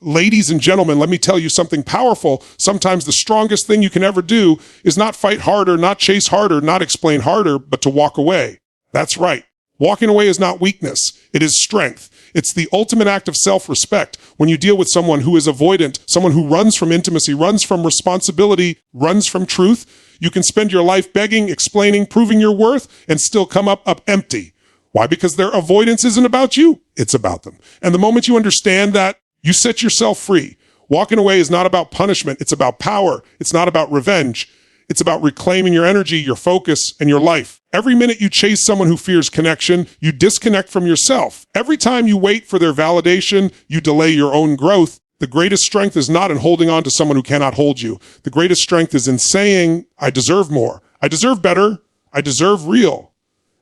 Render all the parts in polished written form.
Ladies and gentlemen, let me tell you something powerful. Sometimes the strongest thing you can ever do is not fight harder, not chase harder, not explain harder, but to walk away. That's right. Walking away is not weakness. It is strength. It's the ultimate act of self-respect. When you deal with someone who is avoidant, someone who runs from intimacy, runs from responsibility, runs from truth, you can spend your life begging, explaining, proving your worth, and still come up empty. Why? Because their avoidance isn't about you. It's about them. And the moment you understand that, you set yourself free. Walking away is not about punishment. It's about power. It's not about revenge. It's about reclaiming your energy, your focus, and your life. Every minute you chase someone who fears connection, you disconnect from yourself. Every time you wait for their validation, you delay your own growth. The greatest strength is not in holding on to someone who cannot hold you. The greatest strength is in saying, I deserve more. I deserve better. I deserve real.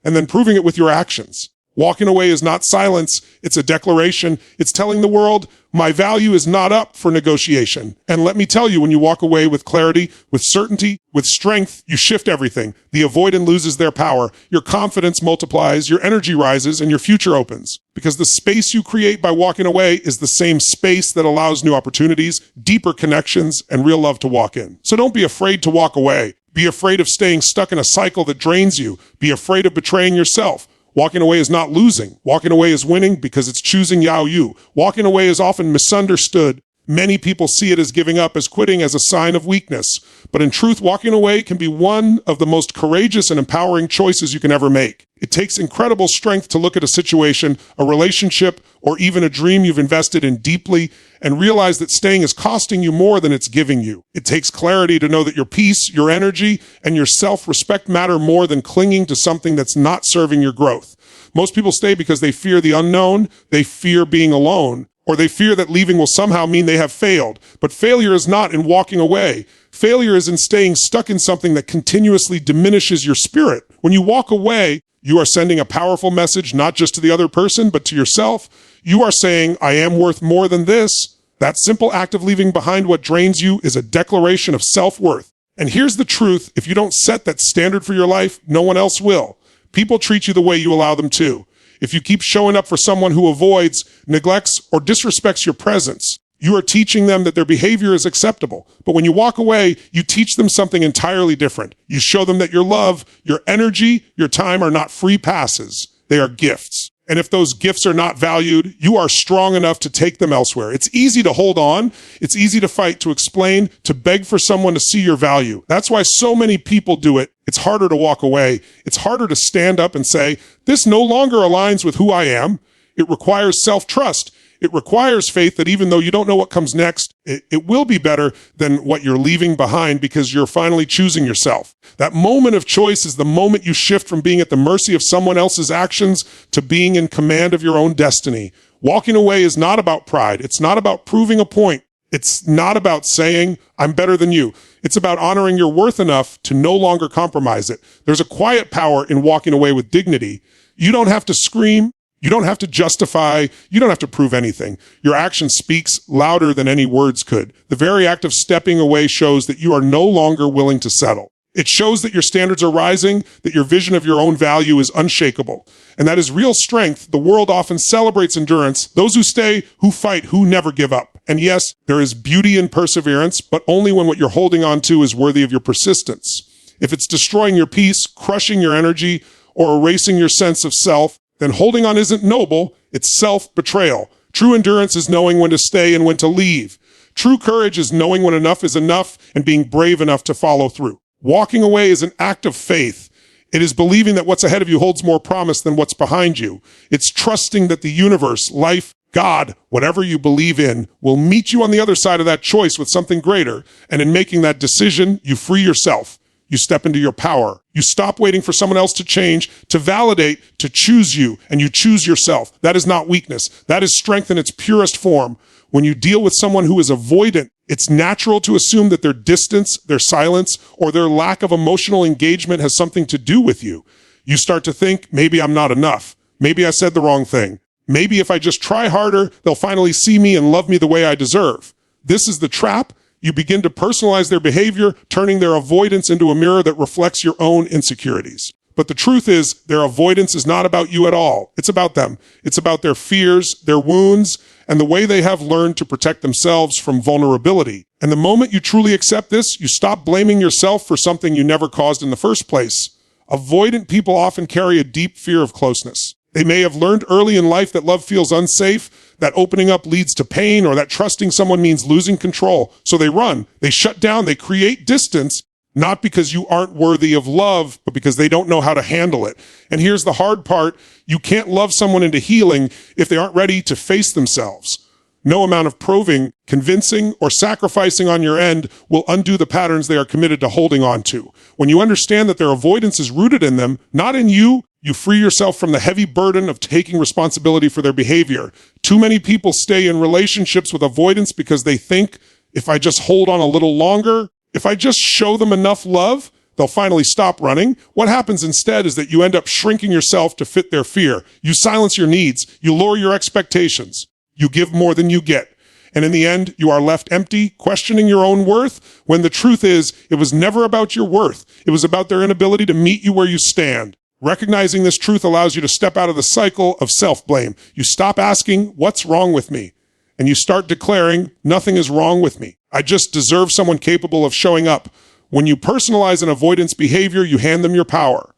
And then proving it with your actions. Walking away is not silence. It's a declaration. It's telling the world, my value is not up for negotiation. And let me tell you, when you walk away with clarity, with certainty, with strength, you shift everything. The avoidant loses their power. Your confidence multiplies, your energy rises, and your future opens. Because the space you create by walking away is the same space that allows new opportunities, deeper connections, and real love to walk in. So don't be afraid to walk away. Be afraid of staying stuck in a cycle that drains you. Be afraid of betraying yourself. Walking away is not losing. Walking away is winning because it's choosing Yao Yu. Walking away is often misunderstood. Many people see it as giving up, as quitting, as a sign of weakness. But in truth, walking away can be one of the most courageous and empowering choices you can ever make. It takes incredible strength to look at a situation, a relationship, or even a dream you've invested in deeply and realize that staying is costing you more than it's giving you. It takes clarity to know that your peace, your energy, and your self-respect matter more than clinging to something that's not serving your growth. Most people stay because they fear the unknown, they fear being alone, or they fear that leaving will somehow mean they have failed. But failure is not in walking away. Failure is in staying stuck in something that continuously diminishes your spirit. When you walk away, you are sending a powerful message, not just to the other person, but to yourself. You are saying, I am worth more than this. That simple act of leaving behind what drains you is a declaration of self-worth. And here's the truth. If you don't set that standard for your life, no one else will. People treat you the way you allow them to. If you keep showing up for someone who avoids, neglects, or disrespects your presence, you are teaching them that their behavior is acceptable. But when you walk away, you teach them something entirely different. You show them that your love, your energy, your time are not free passes. They are gifts. And if those gifts are not valued, you are strong enough to take them elsewhere. It's easy to hold on. It's easy to fight, to explain, to beg for someone to see your value. That's why so many people do it. It's harder to walk away. It's harder to stand up and say, this no longer aligns with who I am. It requires self-trust. It requires faith that even though you don't know what comes next, it will be better than what you're leaving behind because you're finally choosing yourself. That moment of choice is the moment you shift from being at the mercy of someone else's actions to being in command of your own destiny. Walking away is not about pride. It's not about proving a point. It's not about saying, I'm better than you. It's about honoring your worth enough to no longer compromise it. There's a quiet power in walking away with dignity. You don't have to scream. You don't have to justify. You don't have to prove anything. Your action speaks louder than any words could. The very act of stepping away shows that you are no longer willing to settle. It shows that your standards are rising, that your vision of your own value is unshakable. And that is real strength. The world often celebrates endurance. Those who stay, who fight, who never give up. And yes, there is beauty in perseverance, but only when what you're holding on to is worthy of your persistence. If it's destroying your peace, crushing your energy, or erasing your sense of self, then holding on isn't noble, it's self-betrayal. True endurance is knowing when to stay and when to leave. True courage is knowing when enough is enough and being brave enough to follow through. Walking away is an act of faith. It is believing that what's ahead of you holds more promise than what's behind you. It's trusting that the universe, life, God, whatever you believe in, will meet you on the other side of that choice with something greater. And in making that decision, you free yourself. You step into your power. You stop waiting for someone else to change, to validate, to choose you, and you choose yourself. That is not weakness. That is strength in its purest form. When you deal with someone who is avoidant, it's natural to assume that their distance, their silence, or their lack of emotional engagement has something to do with you. You start to think, maybe I'm not enough. Maybe I said the wrong thing. Maybe if I just try harder, they'll finally see me and love me the way I deserve. This is the trap. You begin to personalize their behavior, turning their avoidance into a mirror that reflects your own insecurities. But the truth is, their avoidance is not about you at all. It's about them. It's about their fears, their wounds, and the way they have learned to protect themselves from vulnerability. And the moment you truly accept this, you stop blaming yourself for something you never caused in the first place. Avoidant people often carry a deep fear of closeness. They may have learned early in life that love feels unsafe, that opening up leads to pain, or that trusting someone means losing control. So they run, they shut down, they create distance, not because you aren't worthy of love, but because they don't know how to handle it. And here's the hard part. You can't love someone into healing if they aren't ready to face themselves. No amount of proving, convincing, or sacrificing on your end will undo the patterns they are committed to holding on to. When you understand that their avoidance is rooted in them, not in you, you free yourself from the heavy burden of taking responsibility for their behavior. Too many people stay in relationships with avoidance because they think, if I just hold on a little longer, if I just show them enough love, they'll finally stop running. What happens instead is that you end up shrinking yourself to fit their fear. You silence your needs. You lower your expectations. You give more than you get. And in the end, you are left empty, questioning your own worth, when the truth is, it was never about your worth. It was about their inability to meet you where you stand. Recognizing this truth allows you to step out of the cycle of self-blame. You stop asking, what's wrong with me? And you start declaring, nothing is wrong with me. I just deserve someone capable of showing up. When you personalize an avoidance behavior, you hand them your power.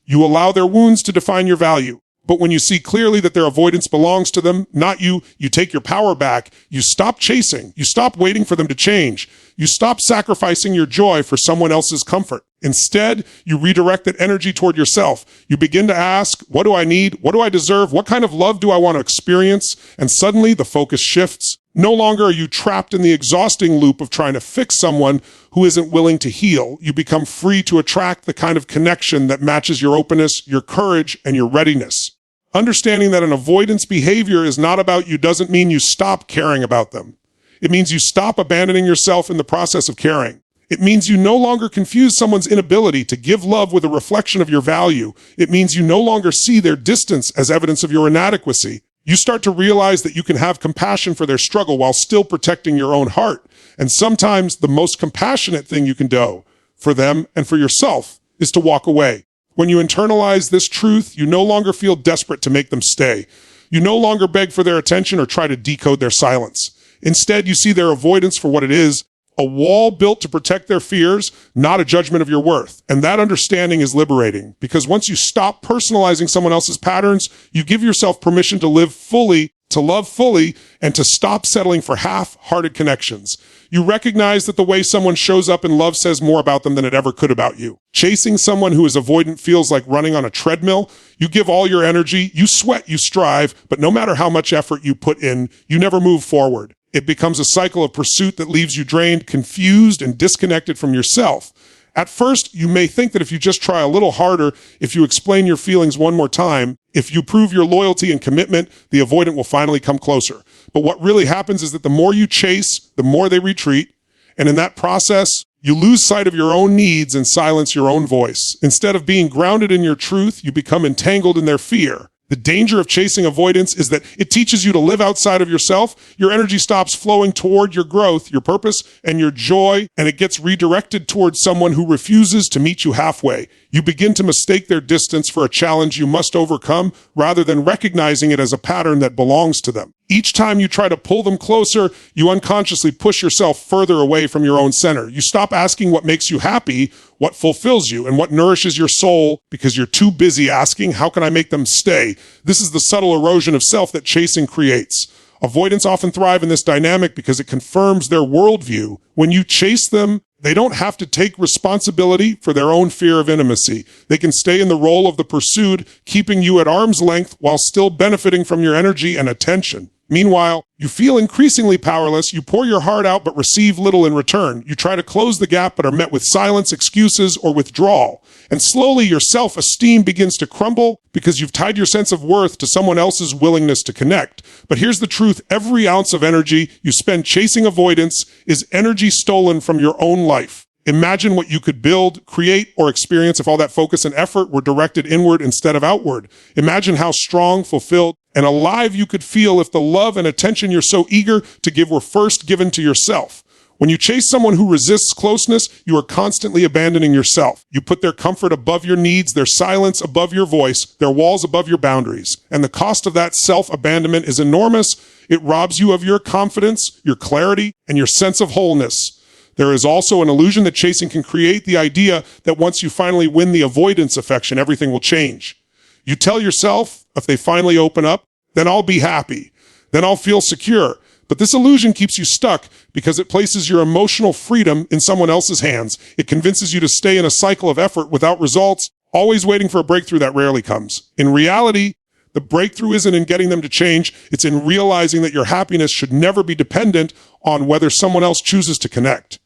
You allow their wounds to define your value. But when you see clearly that their avoidance belongs to them, not you, you take your power back. You stop chasing. You stop waiting for them to change. You stop sacrificing your joy for someone else's comfort. Instead, you redirect that energy toward yourself. You begin to ask, what do I need? What do I deserve? What kind of love do I want to experience? And suddenly the focus shifts. No longer are you trapped in the exhausting loop of trying to fix someone who isn't willing to heal. You become free to attract the kind of connection that matches your openness, your courage, and your readiness. Understanding that an avoidance behavior is not about you doesn't mean you stop caring about them. It means you stop abandoning yourself in the process of caring. It means you no longer confuse someone's inability to give love with a reflection of your value. It means you no longer see their distance as evidence of your inadequacy. You start to realize that you can have compassion for their struggle while still protecting your own heart. And sometimes the most compassionate thing you can do for them and for yourself is to walk away. When you internalize this truth, you no longer feel desperate to make them stay. You no longer beg for their attention or try to decode their silence. Instead, you see their avoidance for what it is, a wall built to protect their fears, not a judgment of your worth. And that understanding is liberating, because once you stop personalizing someone else's patterns, you give yourself permission to live fully, to love fully, and to stop settling for half-hearted connections. You recognize that the way someone shows up in love says more about them than it ever could about you. Chasing someone who is avoidant feels like running on a treadmill. You give all your energy, you sweat, you strive, but no matter how much effort you put in, you never move forward. It becomes a cycle of pursuit that leaves you drained, confused, and disconnected from yourself. At first, you may think that if you just try a little harder, if you explain your feelings one more time, if you prove your loyalty and commitment, the avoidant will finally come closer. But what really happens is that the more you chase, the more they retreat. And in that process, you lose sight of your own needs and silence your own voice. Instead of being grounded in your truth, you become entangled in their fear. The danger of chasing avoidance is that it teaches you to live outside of yourself. Your energy stops flowing toward your growth, your purpose, and your joy, and it gets redirected towards someone who refuses to meet you halfway. You begin to mistake their distance for a challenge you must overcome, rather than recognizing it as a pattern that belongs to them. Each time you try to pull them closer, you unconsciously push yourself further away from your own center. You stop asking what makes you happy, what fulfills you, and what nourishes your soul, because you're too busy asking, how can I make them stay? This is the subtle erosion of self that chasing creates. Avoidants often thrive in this dynamic because it confirms their worldview. When you chase them, they don't have to take responsibility for their own fear of intimacy. They can stay in the role of the pursued, keeping you at arm's length while still benefiting from your energy and attention. Meanwhile, you feel increasingly powerless. You pour your heart out but receive little in return. You try to close the gap but are met with silence, excuses, or withdrawal. And slowly your self-esteem begins to crumble because you've tied your sense of worth to someone else's willingness to connect. But here's the truth. Every ounce of energy you spend chasing avoidance is energy stolen from your own life. Imagine what you could build, create, or experience if all that focus and effort were directed inward instead of outward. Imagine how strong, fulfilled, and alive you could feel if the love and attention you're so eager to give were first given to yourself. When you chase someone who resists closeness, you are constantly abandoning yourself. You put their comfort above your needs, their silence above your voice, their walls above your boundaries. And the cost of that self-abandonment is enormous. It robs you of your confidence, your clarity, and your sense of wholeness. There is also an illusion that chasing can create the idea that once you finally win the avoidance affection, everything will change. You tell yourself, if they finally open up, then I'll be happy. Then I'll feel secure. But this illusion keeps you stuck because it places your emotional freedom in someone else's hands. It convinces you to stay in a cycle of effort without results, always waiting for a breakthrough that rarely comes. In reality, the breakthrough isn't in getting them to change. It's in realizing that your happiness should never be dependent on whether someone else chooses to connect.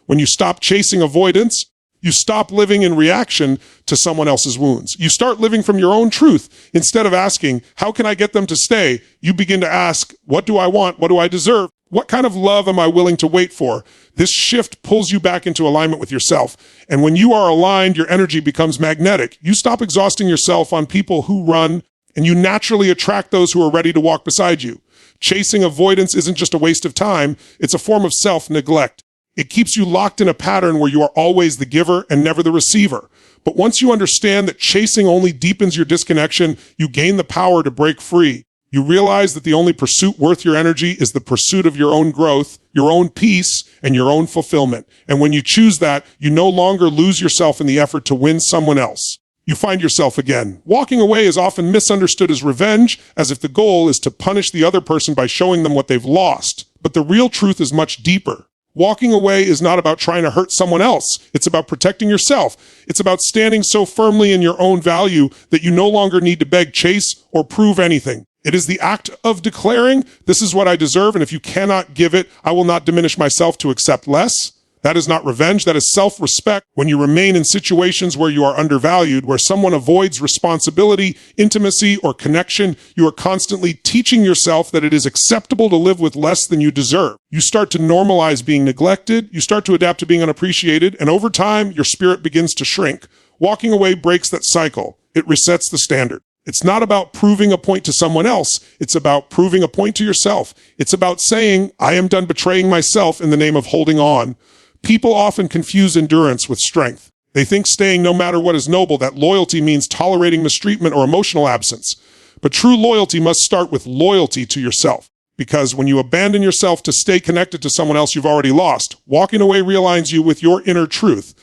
When you stop chasing avoidance, you stop living in reaction to someone else's wounds. You start living from your own truth. Instead of asking, how can I get them to stay? You begin to ask, what do I want? What do I deserve? What kind of love am I willing to wait for? This shift pulls you back into alignment with yourself. And when you are aligned, your energy becomes magnetic. You stop exhausting yourself on people who run, and you naturally attract those who are ready to walk beside you. Chasing avoidance isn't just a waste of time. It's a form of self-neglect. It keeps you locked in a pattern where you are always the giver and never the receiver. But once you understand that chasing only deepens your disconnection, you gain the power to break free. You realize that the only pursuit worth your energy is the pursuit of your own growth, your own peace, and your own fulfillment. And when you choose that, you no longer lose yourself in the effort to win someone else. You find yourself again. Walking away is often misunderstood as revenge, as if the goal is to punish the other person by showing them what they've lost. But the real truth is much deeper. Walking away is not about trying to hurt someone else. It's about protecting yourself. It's about standing so firmly in your own value that you no longer need to beg, chase, or prove anything. It is the act of declaring, this is what I deserve, and if you cannot give it, I will not diminish myself to accept less. That is not revenge, that is self-respect. When you remain in situations where you are undervalued, where someone avoids responsibility, intimacy, or connection, you are constantly teaching yourself that it is acceptable to live with less than you deserve. You start to normalize being neglected, you start to adapt to being unappreciated, and over time, your spirit begins to shrink. Walking away breaks that cycle. It resets the standard. It's not about proving a point to someone else. It's about proving a point to yourself. It's about saying, I am done betraying myself in the name of holding on. People often confuse endurance with strength. They think staying no matter what is noble, that loyalty means tolerating mistreatment or emotional absence. But true loyalty must start with loyalty to yourself. Because when you abandon yourself to stay connected to someone else you've already lost, walking away realigns you with your inner truth.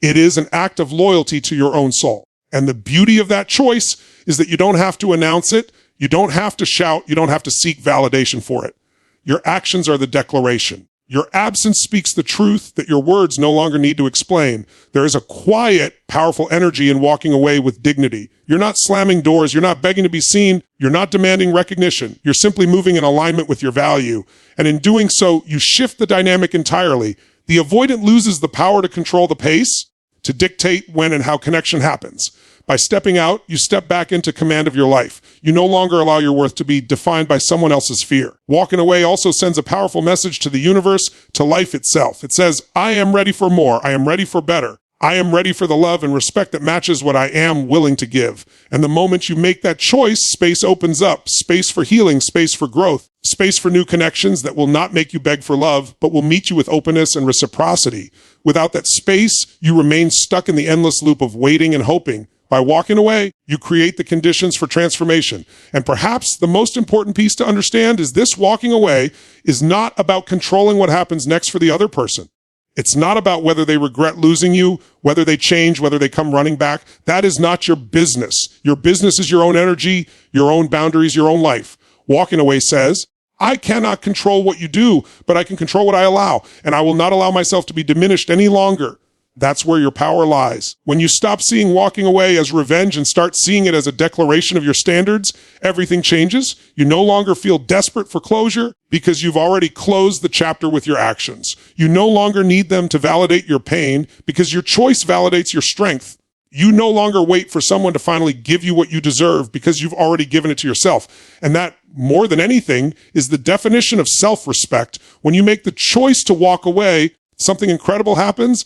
It is an act of loyalty to your own soul. And the beauty of that choice is that you don't have to announce it, you don't have to shout, you don't have to seek validation for it. Your actions are the declaration. Your absence speaks the truth that your words no longer need to explain. There is a quiet, powerful energy in walking away with dignity. You're not slamming doors. You're not begging to be seen. You're not demanding recognition. You're simply moving in alignment with your value. And in doing so, you shift the dynamic entirely. The avoidant loses the power to control the pace, to dictate when and how connection happens. By stepping out, you step back into command of your life. You no longer allow your worth to be defined by someone else's fear. Walking away also sends a powerful message to the universe, to life itself. It says, I am ready for more. I am ready for better. I am ready for the love and respect that matches what I am willing to give. And the moment you make that choice, space opens up. Space for healing, space for growth, space for new connections that will not make you beg for love, but will meet you with openness and reciprocity. Without that space, you remain stuck in the endless loop of waiting and hoping. By walking away, you create the conditions for transformation. And perhaps the most important piece to understand is this: walking away is not about controlling what happens next for the other person. It's not about whether they regret losing you, whether they change, whether they come running back. That is not your business. Your business is your own energy, your own boundaries, your own life. Walking away says, I cannot control what you do, but I can control what I allow, and I will not allow myself to be diminished any longer. That's where your power lies. When you stop seeing walking away as revenge and start seeing it as a declaration of your standards, everything changes. You no longer feel desperate for closure because you've already closed the chapter with your actions. You no longer need them to validate your pain because your choice validates your strength. You no longer wait for someone to finally give you what you deserve because you've already given it to yourself. And that, more than anything, is the definition of self-respect. When you make the choice to walk away, something incredible happens.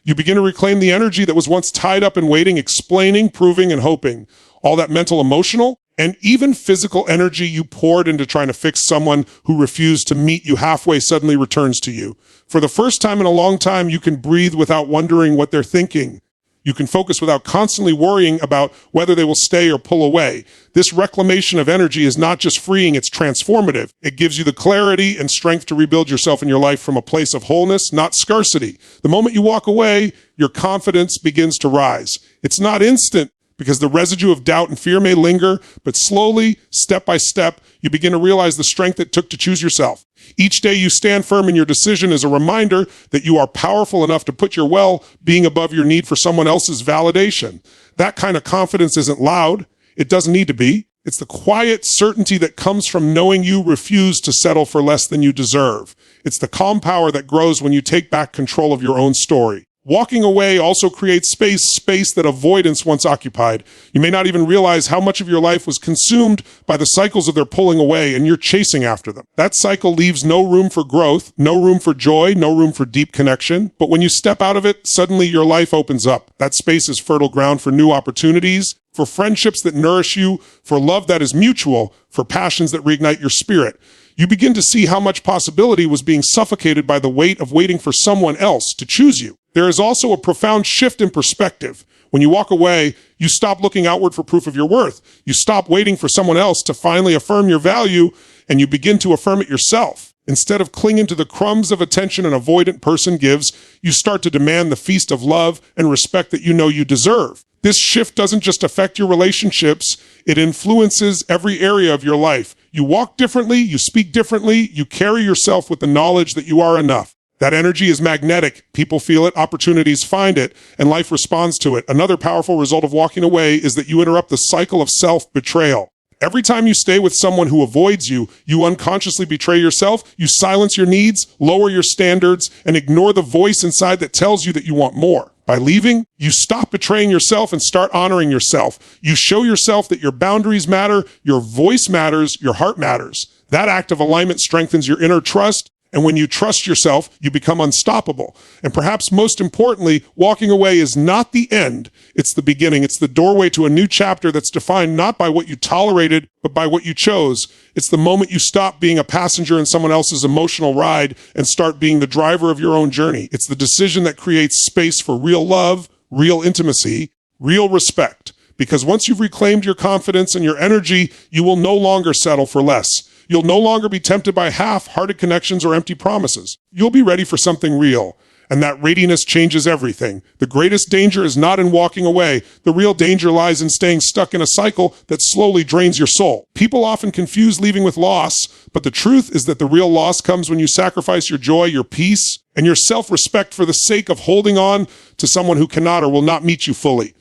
You begin to reclaim the energy that was once tied up in waiting, explaining, proving, and hoping. All that mental, emotional, And even physical energy you poured into trying to fix someone who refused to meet you halfway suddenly returns to you. For the first time in a long time, you can breathe without wondering what they're thinking. You can focus without constantly worrying about whether they will stay or pull away. This reclamation of energy is not just freeing, it's transformative. It gives you the clarity and strength to rebuild yourself in your life from a place of wholeness, not scarcity. The moment you walk away, your confidence begins to rise. It's not instant, because the residue of doubt and fear may linger, but slowly, step by step, you begin to realize the strength it took to choose yourself. Each day you stand firm in your decision is a reminder that you are powerful enough to put your well-being above your need for someone else's validation. That kind of confidence isn't loud. It doesn't need to be. It's the quiet certainty that comes from knowing you refuse to settle for less than you deserve. It's the calm power that grows when you take back control of your own story. Walking away also creates space that avoidance once occupied. You may not even realize how much of your life was consumed by the cycles of their pulling away, and you're chasing after them. That cycle leaves no room for growth, no room for joy, no room for deep connection. But when you step out of it, suddenly your life opens up. That space is fertile ground for new opportunities, for friendships that nourish you, for love that is mutual, for passions that reignite your spirit. You begin to see how much possibility was being suffocated by the weight of waiting for someone else to choose you. There is also a profound shift in perspective. When you walk away, you stop looking outward for proof of your worth. You stop waiting for someone else to finally affirm your value, and you begin to affirm it yourself. Instead of clinging to the crumbs of attention an avoidant person gives, you start to demand the feast of love and respect that you know you deserve. This shift doesn't just affect your relationships, it influences every area of your life. You walk differently, you speak differently, you carry yourself with the knowledge that you are enough. That energy is magnetic. People feel it, opportunities find it, and life responds to it. Another powerful result of walking away is that you interrupt the cycle of self-betrayal. Every time you stay with someone who avoids you, you unconsciously betray yourself, you silence your needs, lower your standards, and ignore the voice inside that tells you that you want more. By leaving, you stop betraying yourself and start honoring yourself. You show yourself that your boundaries matter, your voice matters, your heart matters. That act of alignment strengthens your inner trust, and when you trust yourself, you become unstoppable. And perhaps most importantly, walking away is not the end, it's the beginning. It's the doorway to a new chapter that's defined not by what you tolerated, but by what you chose. It's the moment you stop being a passenger in someone else's emotional ride and start being the driver of your own journey. It's the decision that creates space for real love, real intimacy, real respect. Because once you've reclaimed your confidence and your energy, you will no longer settle for less. You'll no longer be tempted by half-hearted connections or empty promises. You'll be ready for something real. And that readiness changes everything. The greatest danger is not in walking away. The real danger lies in staying stuck in a cycle that slowly drains your soul. People often confuse leaving with loss, but the truth is that the real loss comes when you sacrifice your joy, your peace, and your self-respect for the sake of holding on to someone who cannot or will not meet you fully.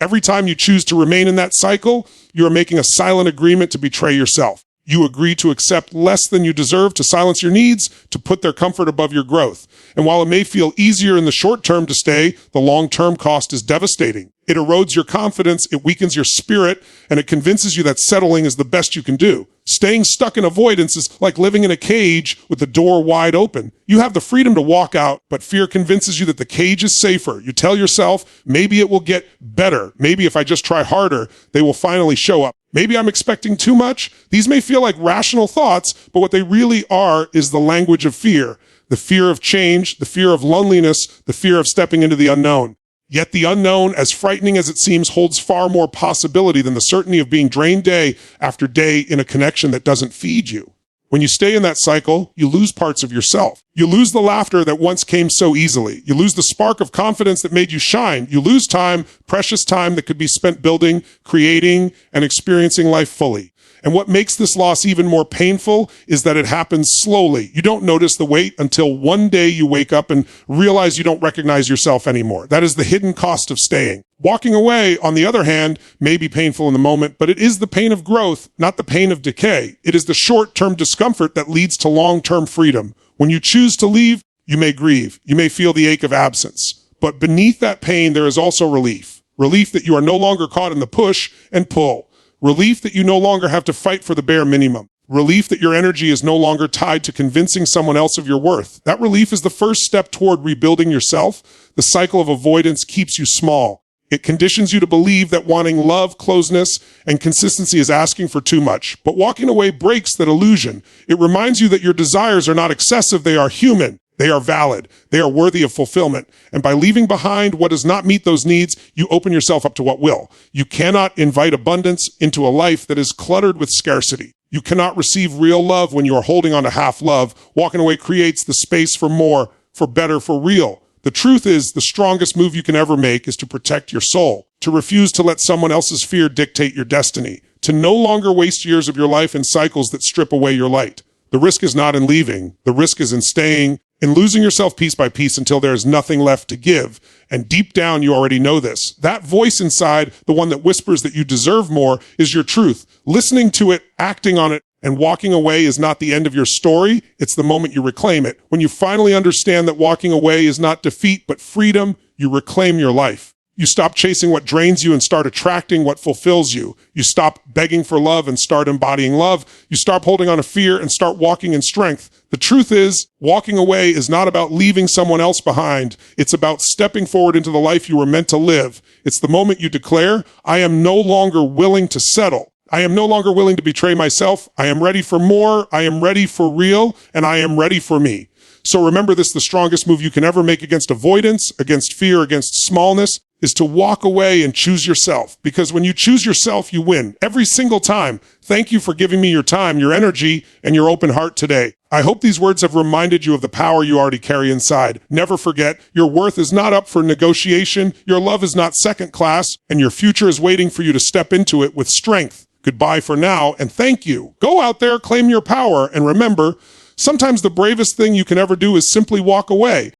Every time you choose to remain in that cycle, you are making a silent agreement to betray yourself. You agree to accept less than you deserve, to silence your needs, to put their comfort above your growth. And while it may feel easier in the short term to stay, the long-term cost is devastating. It erodes your confidence, it weakens your spirit, and it convinces you that settling is the best you can do. Staying stuck in avoidance is like living in a cage with the door wide open. You have the freedom to walk out, but fear convinces you that the cage is safer. You tell yourself, maybe it will get better. Maybe if I just try harder, they will finally show up. Maybe I'm expecting too much. These may feel like rational thoughts, but what they really are is the language of fear. The fear of change, the fear of loneliness, the fear of stepping into the unknown. Yet the unknown, as frightening as it seems, holds far more possibility than the certainty of being drained day after day in a connection that doesn't feed you. When you stay in that cycle, you lose parts of yourself. You lose the laughter that once came so easily. You lose the spark of confidence that made you shine. You lose time, precious time that could be spent building, creating, and experiencing life fully. And what makes this loss even more painful is that it happens slowly. You don't notice the weight until one day you wake up and realize you don't recognize yourself anymore. That is the hidden cost of staying. Walking away, on the other hand, may be painful in the moment, but it is the pain of growth, not the pain of decay. It is the short-term discomfort that leads to long-term freedom. When you choose to leave, you may grieve. You may feel the ache of absence. But beneath that pain, there is also relief. Relief that you are no longer caught in the push and pull. Relief that you no longer have to fight for the bare minimum. Relief that your energy is no longer tied to convincing someone else of your worth. That relief is the first step toward rebuilding yourself. The cycle of avoidance keeps you small. It conditions you to believe that wanting love, closeness, and consistency is asking for too much. But walking away breaks that illusion. It reminds you that your desires are not excessive, they are human. They are valid. They are worthy of fulfillment. And by leaving behind what does not meet those needs, you open yourself up to what will. You cannot invite abundance into a life that is cluttered with scarcity. You cannot receive real love when you are holding on to half love. Walking away creates the space for more, for better, for real. The truth is, the strongest move you can ever make is to protect your soul, to refuse to let someone else's fear dictate your destiny, to no longer waste years of your life in cycles that strip away your light. The risk is not in leaving. The risk is in staying, in losing yourself piece by piece until there is nothing left to give. And deep down, you already know this. That voice inside, the one that whispers that you deserve more, is your truth. Listening to it, acting on it, and walking away is not the end of your story. It's the moment you reclaim it. When you finally understand that walking away is not defeat, but freedom, you reclaim your life. You stop chasing what drains you and start attracting what fulfills you. You stop begging for love and start embodying love. You stop holding on to fear and start walking in strength. The truth is, walking away is not about leaving someone else behind. It's about stepping forward into the life you were meant to live. It's the moment you declare, I am no longer willing to settle. I am no longer willing to betray myself. I am ready for more. I am ready for real, and I am ready for me. So remember this, the strongest move you can ever make against avoidance, against fear, against smallness, is to walk away and choose yourself. Because when you choose yourself, you win every single time. Thank you for giving me your time, your energy, and your open heart today. I hope these words have reminded you of the power you already carry inside. Never forget, your worth is not up for negotiation, your love is not second class, and your future is waiting for you to step into it with strength. Goodbye for now, and thank you. Go out there, claim your power, and remember, sometimes the bravest thing you can ever do is simply walk away.